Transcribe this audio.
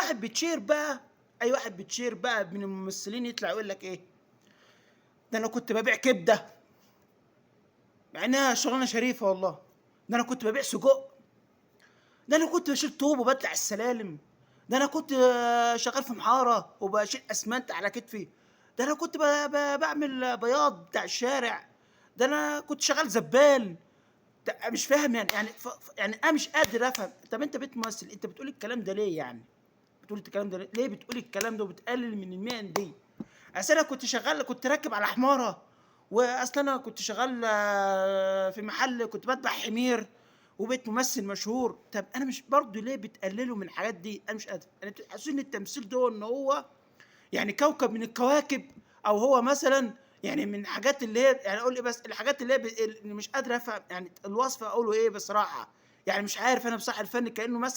واحد بيتشهر بقى، اي واحد بيتشهر بقى من الممثلين يطلع يقول لك ايه، ده انا كنت ببيع كبده، مع انها شغلانه شريفه والله. ده انا كنت ببيع سجق، ده انا كنت بشيل طوب وبطلع السلالم، ده انا كنت شغال في محاره وبشيل اسمنت على كتفي، ده انا كنت بعمل بياض بتاع الشارع، ده انا كنت شغال زبال. مش فاهم يعني يعني انا مش قادر افهم. طب انت بتمثل، انت بتقول الكلام ده ليه يعني؟ بتقول الكلام ده ليه؟ ليه بتقول الكلام ده وبتقلل من المهن دي؟ اصل انا كنت شغال، كنت راكب على حماره، واصل انا كنت شغال في محل كنت بذبح حمير، وبقيت ممثل مشهور. طب انا مش برضه ليه بتقللوا من الحاجات دي؟ انا مش قادر. انا بتحسوا ان التمثيل ده ان هو يعني كوكب من الكواكب، او هو مثلا يعني من الحاجات اللي هي يعني اقول ايه، بس الحاجات اللي هي اللي مش قادر افهم يعني الوصف اقوله ايه بصراحه. يعني مش عارف انا بصح الفن كانه مثلا